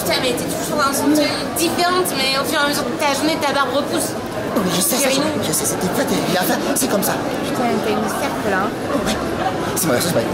Putain, mais t'es toujours dans une tenue différente, mais au fur et à mesure de ta journée, ta barbe repousse. Oui, je sais, c'était pas terrible. Enfin, c'est comme ça. Putain, t'as une cercle là. Ouais. C'est vrai.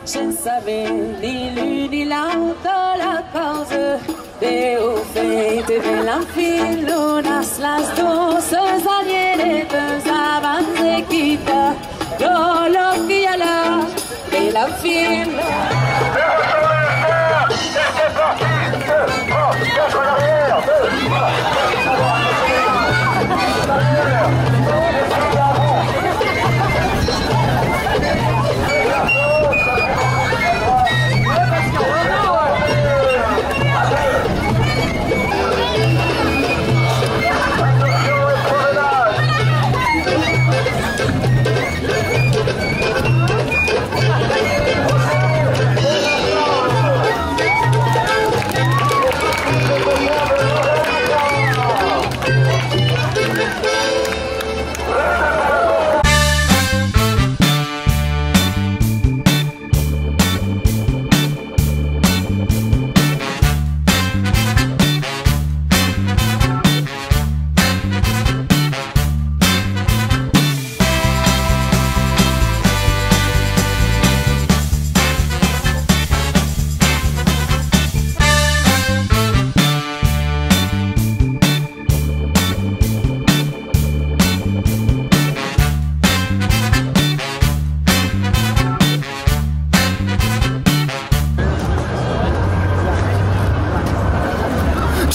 Senza veni l'uni l'altra la causa de o feite de l'anfilunas las dos aliene pensaban de quita lo que ya la de l'anfilo.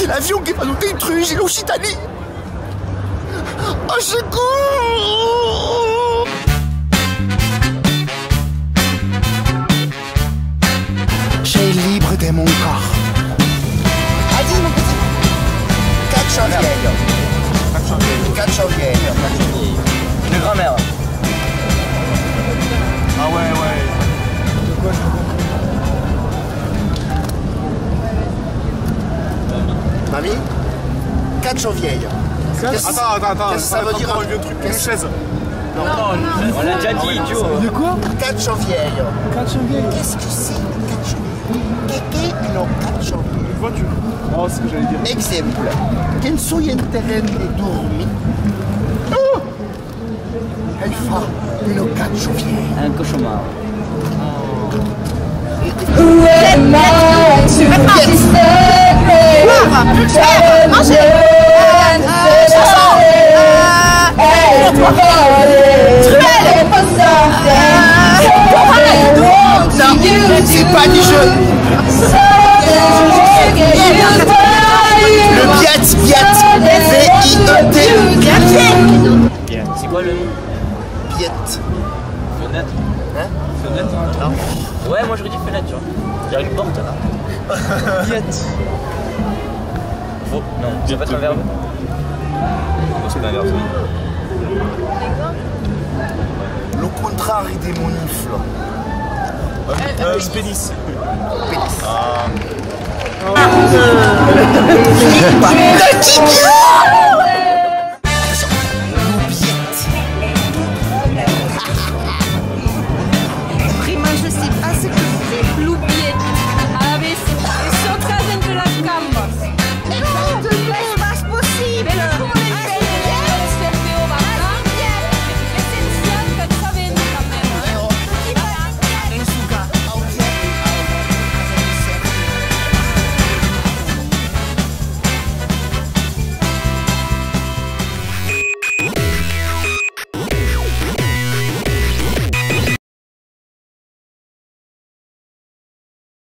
L'avion qui va nous détruire, j'ai l'Occitanie. Au secours! J'ai libre de mon corps. Allez, mon petit. Caccio vieillo. Caccio vieillo. De grand-mère. Ah ouais. De quoi Mamie? Caccio vieillo. Attends. Qu'est-ce que ça veut dire? Un vieux truc, une chaise. Non, on l'a déjà dit, tu vois. De quoi? Caccio vieillo. Caccio vieillo. Qu'est-ce que c'est? Caccio vieillo. Qu'est-ce que no caccio vieillo? Une voiture. Oh, c'est ce que j'allais dire. Exemple. Quel soy in terreno di dormi? Oh! E fa un caccio vieillo. Un cauchemar. C'est pas du jeu. Le Biat, V-I-E-T. C'est quoi le nom? Biat. Fenêtre. Hein? Fenêtre? Non. Ouais, moi j'aurais dit fenêtre, tu vois. J'ai une porte là. Biette. Faux. Non, c'est pas un verbe. C'est pas un verbe. Le contrario di moniflo. Pénis. Le tibia.